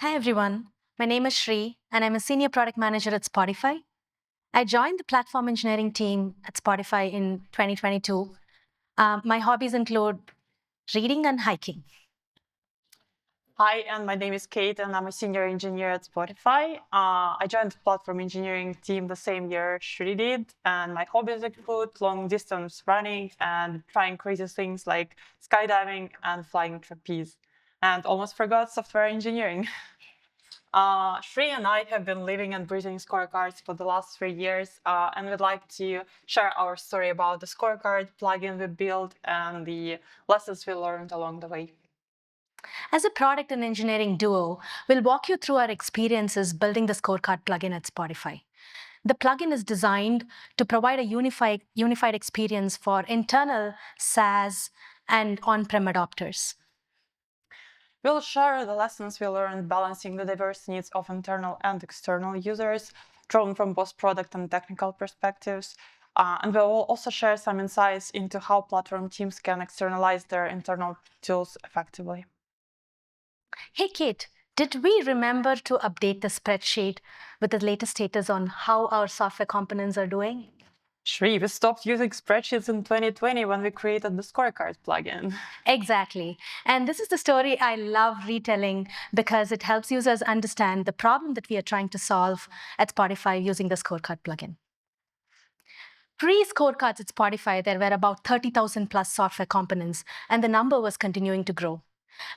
Hi everyone, my name is Shri and I'm a senior product manager at Spotify. I joined the platform engineering team at Spotify in 2022. My hobbies include reading and hiking. Hi, and my name is Kate, and I'm a senior engineer at Spotify. I joined the platform engineering team the same year Shri did, and my hobbies include long distance running and trying crazy things like skydiving and flying trapeze. And almost forgot software engineering. Shri and I have been living and breathing scorecards for the last 3 years, and we'd like to share our story about the scorecard plugin we built and the lessons we learned along the way. As a product and engineering duo, we'll walk you through our experiences building the scorecard plugin at Spotify. The plugin is designed to provide a unified experience for internal SaaS and on-prem adopters. We'll share the lessons we learned balancing the diverse needs of internal and external users, drawn from both product and technical perspectives. And we'll also share some insights into how platform teams can externalize their internal tools effectively. Hey, Kate, did we remember to update the spreadsheet with the latest status on how our software components are doing? Shri, we stopped using spreadsheets in 2020 when we created the scorecard plugin. Exactly. And this is the story I love retelling because it helps users understand the problem that we are trying to solve at Spotify using the scorecard plugin. Pre-scorecards at Spotify, there were about 30,000 plus software components, and the number was continuing to grow.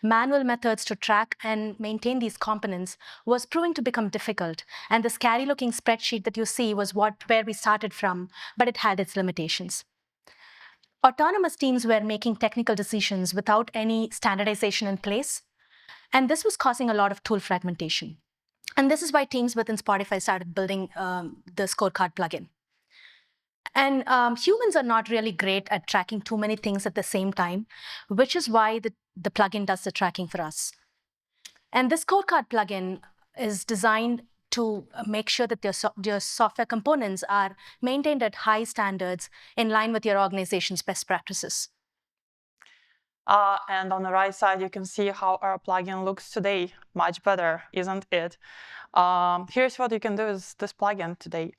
Manual methods to track and maintain these components was proving to become difficult, and the scary-looking spreadsheet that you see was where we started from, but it had its limitations. Autonomous teams were making technical decisions without any standardization in place, and this was causing a lot of tool fragmentation. And this is why teams within Spotify started building the scorecard plugin. And humans are not really great at tracking too many things at the same time, which is why the plugin does the tracking for us. And this scorecard plugin is designed to make sure that your software components are maintained at high standards in line with your organization's best practices. And on the right side, you can see how our plugin looks today. Much better, isn't it? Here's what you can do with this plugin today.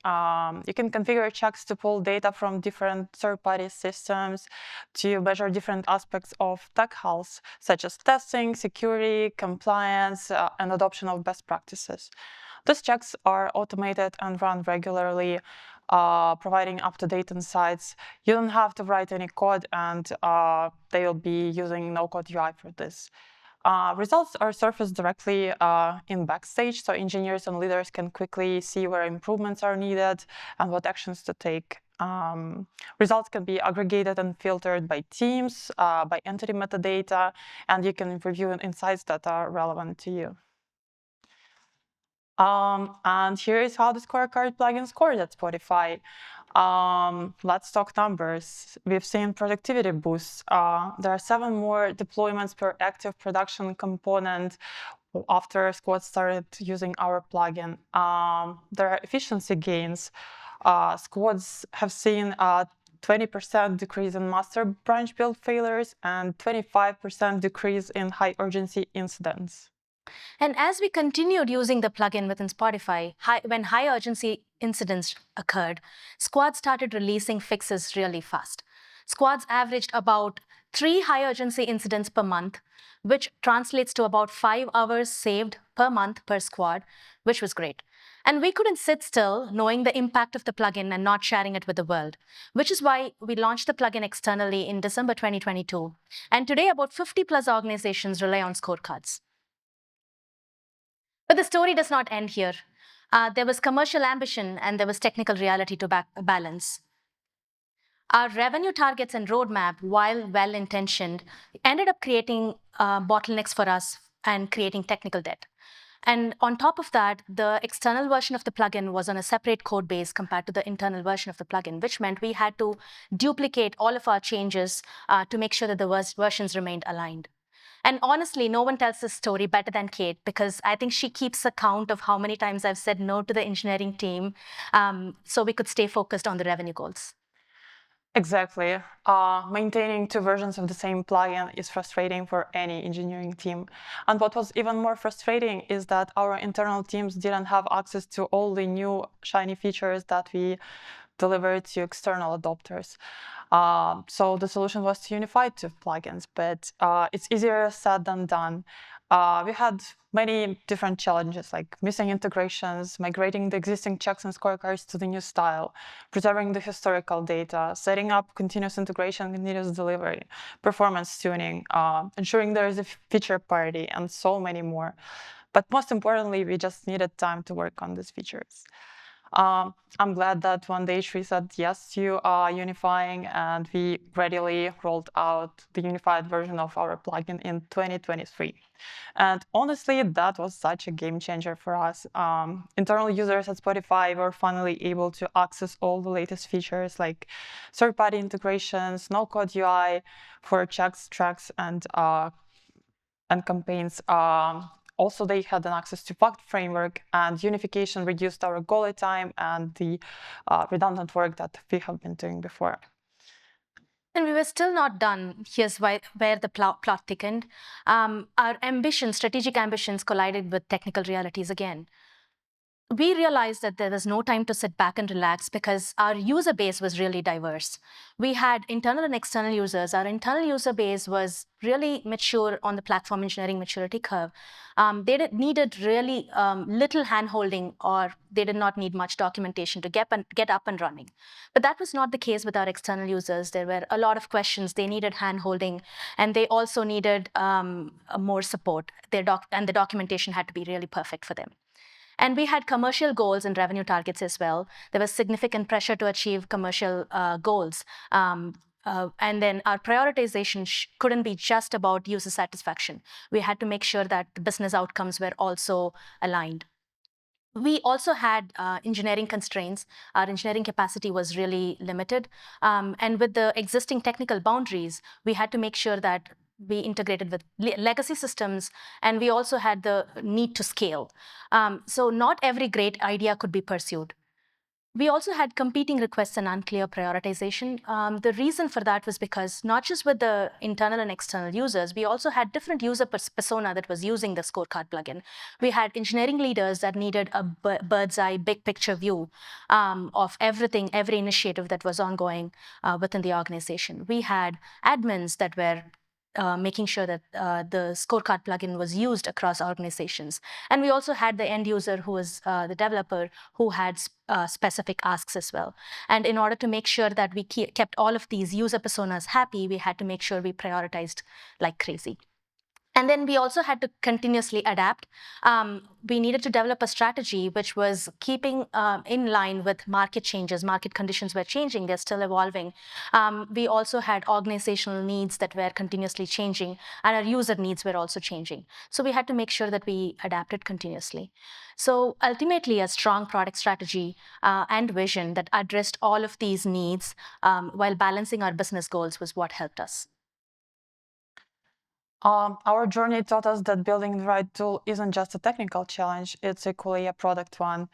You can configure checks to pull data from different third-party systems to measure different aspects of tech health, such as testing, security, compliance, and adoption of best practices. These checks are automated and run regularly, providing up-to-date insights. You don't have to write any code, and they will be using no-code UI for this. Results are surfaced directly in Backstage, so engineers and leaders can quickly see where improvements are needed and what actions to take. Results can be aggregated and filtered by teams, by entity metadata, and you can review insights that are relevant to you. And here is how the scorecard plugin scored at Spotify. Let's talk numbers. We've seen productivity boosts. There are 7 more deployments per active production component after squads started using our plugin. There are efficiency gains. Squads have seen a 20% decrease in master branch build failures and 25% decrease in high urgency incidents. And as we continued using the plugin within Spotify, when high urgency incidents occurred, squads started releasing fixes really fast. Squads averaged about 3 high urgency incidents per month, which translates to about 5 hours saved per month per squad, which was great. And we couldn't sit still knowing the impact of the plugin and not sharing it with the world, which is why we launched the plugin externally in December 2022. And today, about 50 plus organizations rely on scorecards. But the story does not end here. There was commercial ambition and there was technical reality to balance. Our revenue targets and roadmap, while well-intentioned, ended up creating bottlenecks for us and creating technical debt. And on top of that, the external version of the plugin was on a separate code base compared to the internal version of the plugin, which meant we had to duplicate all of our changes to make sure that the versions remained aligned. And honestly, no one tells this story better than Kate, because I think she keeps a count of how many times I've said no to the engineering team so we could stay focused on the revenue goals. Exactly. Maintaining two versions of the same plugin is frustrating for any engineering team. And what was even more frustrating is that our internal teams didn't have access to all the new shiny features that we delivered to external adopters. So the solution was to unify two plugins, but it's easier said than done. We had many different challenges, like missing integrations, migrating the existing checks and scorecards to the new style, preserving the historical data, setting up continuous integration, continuous delivery, performance tuning, ensuring there is a feature parity, and so many more. But most importantly, we just needed time to work on these features. I'm glad that one day Shri said yes to unifying, and we readily rolled out the unified version of our plugin in 2023. And honestly, that was such a game changer for us. Internal users at Spotify were finally able to access all the latest features like third-party integrations, no-code UI for checks, tracks, and campaigns. Also, they had an access to fact framework, and unification reduced our goalie time and the redundant work that we have been doing before. And we were still not done. Here's where the plot thickened. Our strategic ambitions collided with technical realities again. We realized that there was no time to sit back and relax because our user base was really diverse. We had internal and external users. Our internal user base was really mature on the platform engineering maturity curve. Needed really little handholding, or they did not need much documentation to get up and running. But that was not the case with our external users. There were a lot of questions. They needed handholding, and they also needed more support. And the documentation had to be really perfect for them. And we had commercial goals and revenue targets as well. There was significant pressure to achieve commercial goals. And then our prioritization couldn't be just about user satisfaction. We had to make sure that the business outcomes were also aligned. We also had engineering constraints. Our engineering capacity was really limited. And with the existing technical boundaries, we had to make sure that we integrated with legacy systems, and we also had the need to scale. So not every great idea could be pursued. We also had competing requests and unclear prioritization. The reason for that was because not just with the internal and external users, we also had different user persona that was using the scorecard plugin. We had engineering leaders that needed a bird's eye, big picture view of everything, every initiative that was ongoing within the organization. We had admins that were making sure that the scorecard plugin was used across organizations. And we also had the end user, who was the developer, who had specific asks as well. And in order to make sure that we kept all of these user personas happy, we had to make sure we prioritized like crazy. And then we also had to continuously adapt. We needed to develop a strategy which was keeping in line with market changes. Market conditions were changing, they're still evolving. We also had organizational needs that were continuously changing, and our user needs were also changing. So we had to make sure that we adapted continuously. So ultimately, a strong product strategy and vision that addressed all of these needs while balancing our business goals was what helped us. Our journey taught us that building the right tool isn't just a technical challenge, it's equally a product one.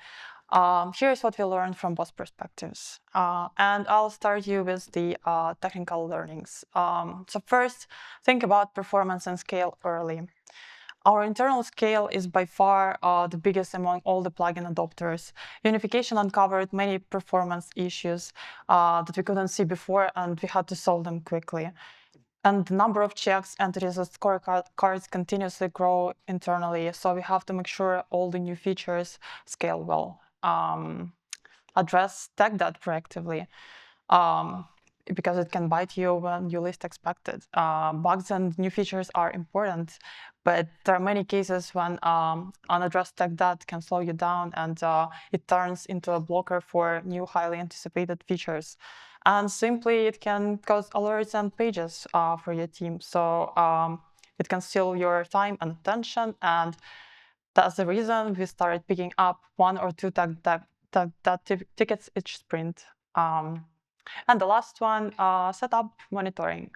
Here's what we learned from both perspectives. And I'll start you with the technical learnings. So first, think about performance and scale early. Our internal scale is by far the biggest among all the plugin adopters. Unification uncovered many performance issues that we couldn't see before, and we had to solve them quickly. And the number of checks, entities, and scorecards continuously grow internally. So we have to make sure all the new features scale well. Address tech debt proactively, because it can bite you when you least expect it. Bugs and new features are important, but there are many cases when unaddressed tech debt can slow you down, and it turns into a blocker for new highly anticipated features. And simply, it can cause alerts and pages for your team. So it can steal your time and attention. And that's the reason we started picking up one or two tickets each sprint. And the last one, set up monitoring.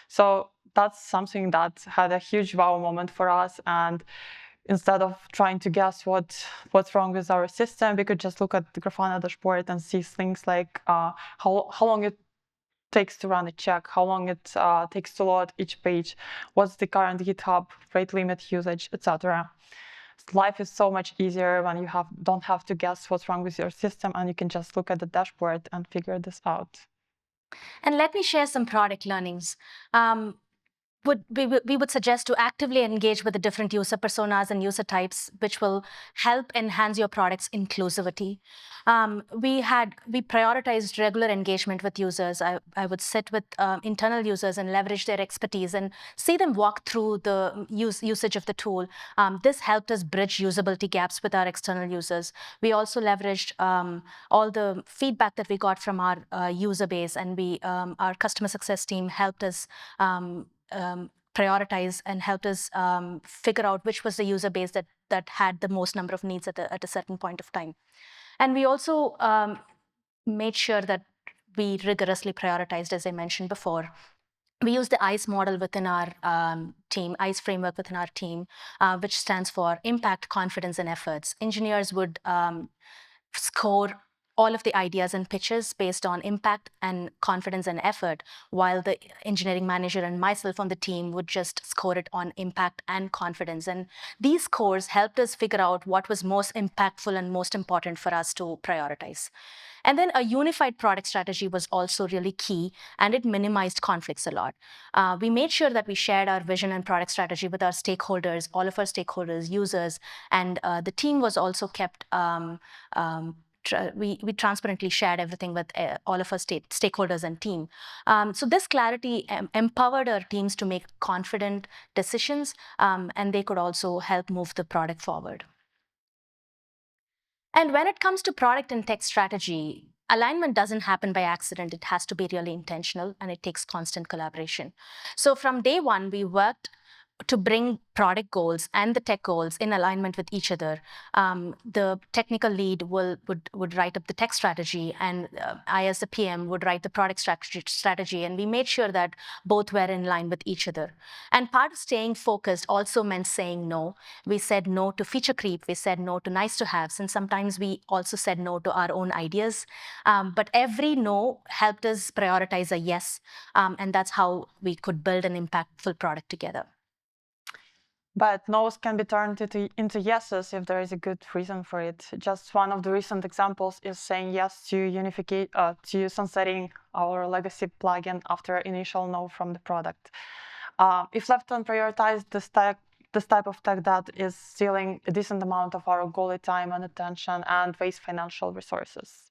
So that's something that had a huge wow moment for us. And instead of trying to guess what's wrong with our system, we could just look at the Grafana dashboard and see things like how long it takes to run a check, how long it takes to load each page, what's the current GitHub rate limit usage, etc. Life is so much easier when you don't have to guess what's wrong with your system, and you can just look at the dashboard and figure this out. And let me share some product learnings. We would suggest to actively engage with the different user personas and user types, which will help enhance your product's inclusivity. We prioritized regular engagement with users. I would sit with internal users and leverage their expertise and see them walk through the usage of the tool. This helped us bridge usability gaps with our external users. We also leveraged all the feedback that we got from our user base, and our customer success team helped us prioritize and helped us figure out which was the user base that had the most number of needs at a certain point of time. And we also made sure that we rigorously prioritized, as I mentioned before. We use the ICE model within our team, ICE framework within our team, which stands for impact, confidence, and efforts. Engineers would score all of the ideas and pitches based on impact and confidence and effort, while the engineering manager and myself on the team would just score it on impact and confidence. And these scores helped us figure out what was most impactful and most important for us to prioritize. And then a unified product strategy was also really key, and it minimized conflicts a lot. We made sure that we shared our vision and product strategy with our stakeholders, all of our stakeholders, users, and the team was also kept we transparently shared everything with all of our stakeholders and team. So this clarity empowered our teams to make confident decisions, and they could also help move the product forward. And when it comes to product and tech strategy, alignment doesn't happen by accident. It has to be really intentional, and it takes constant collaboration. So from day one, we worked to bring product goals and the tech goals in alignment with each other. The technical lead would write up the tech strategy, and I, as the PM, would write the product strategy. And we made sure that both were in line with each other. And part of staying focused also meant saying no. We said no to feature creep. We said no to nice to haves. And sometimes we also said no to our own ideas. But every no helped us prioritize a yes. And that's how we could build an impactful product together. But no's can be turned into yeses if there is a good reason for it. Just one of the recent examples is saying yes to sunsetting our legacy plugin after initial no from the product. If left unprioritized, this type of tech that is stealing a decent amount of our goalie time and attention and waste financial resources.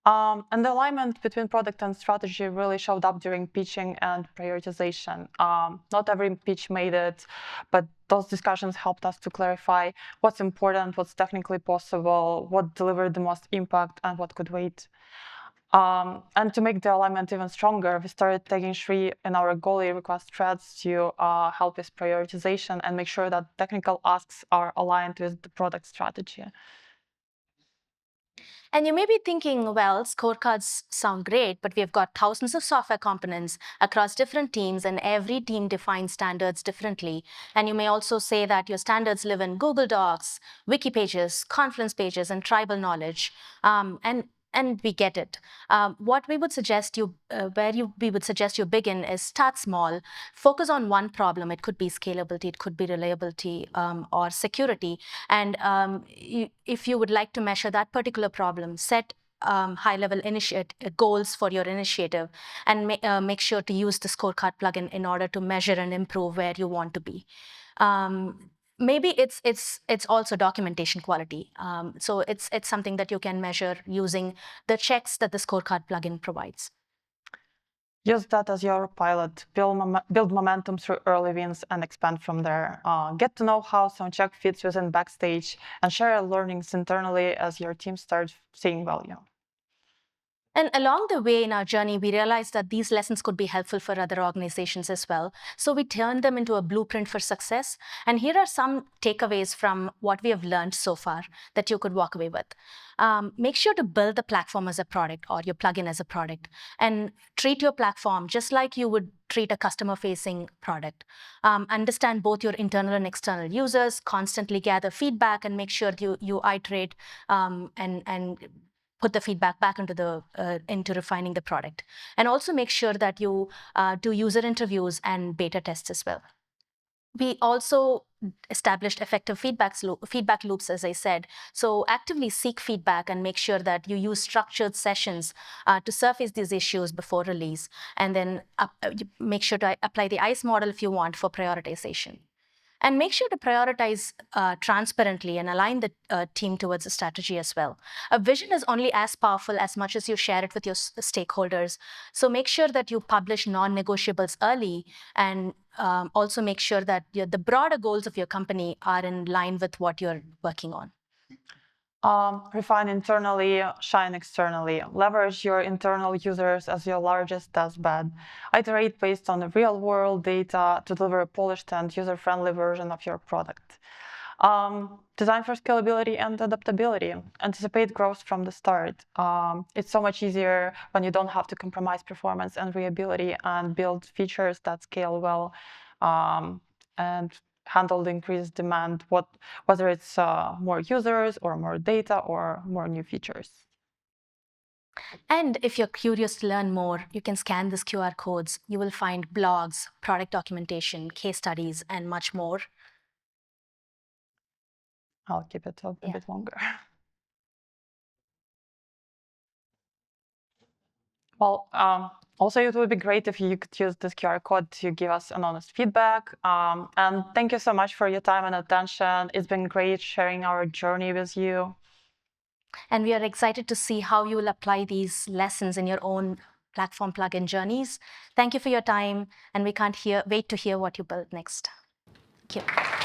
And the alignment between product and strategy really showed up during pitching and prioritization. Not every pitch made it, but those discussions helped us to clarify what's important, what's technically possible, what delivered the most impact, and what could wait. And to make the alignment even stronger, we started tagging Shri in our goalie request threads to help with prioritization and make sure that technical asks are aligned with the product strategy. And you may be thinking, well, scorecards sound great, but we've got thousands of software components across different teams, and every team defines standards differently. And you may also say that your standards live in Google Docs, wiki pages, Confluence pages, and tribal knowledge. And we get it. What we would suggest we would suggest you begin is start small, focus on one problem. It could be scalability, it could be reliability, or security. And if you would like to measure that particular problem, set high-level goals for your initiative, and make sure to use the scorecard plugin in order to measure and improve where you want to be. Maybe it's also documentation quality. So it's something that you can measure using the checks that the scorecard plugin provides. Use that as your pilot, build momentum through early wins and expand from there. Get to know how Soundcheck fits within Backstage and share learnings internally as your team starts seeing value. And along the way in our journey, we realized that these lessons could be helpful for other organizations as well. So we turned them into a blueprint for success. And here are some takeaways from what we have learned so far that you could walk away with. Make sure to build the platform as a product or your plugin as a product, and treat your platform just like you would treat a customer-facing product. Understand both your internal and external users, constantly gather feedback, and make sure you iterate and put the feedback back into refining the product. And also make sure that you do user interviews and beta tests as well. We also established effective feedback loops, as I said. So actively seek feedback and make sure that you use structured sessions to surface these issues before release. And then make sure to apply the ICE model if you want for prioritization. And make sure to prioritize transparently and align the team towards a strategy as well. A vision is only as powerful as much as you share it with your stakeholders. So make sure that you publish non-negotiables early, and also make sure that the broader goals of your company are in line with what you're working on. Refine internally, shine externally. Leverage your internal users as your largest testbed. Iterate based on the real-world data to deliver a polished and user-friendly version of your product. Design for scalability and adaptability. Anticipate growth from the start. It's so much easier when you don't have to compromise performance and reliability and build features that scale well and handle the increased demand, whether it's more users or more data or more new features. And if you're curious to learn more, you can scan these QR codes. You will find blogs, product documentation, case studies, and much more. I'll keep it a bit longer. Well, also it would be great if you could use this QR code to give us an honest feedback. And thank you so much for your time and attention. It's been great sharing our journey with you. And we are excited to see how you will apply these lessons in your own platform plugin journeys. Thank you for your time, and we can't wait to hear what you build next. Thank you.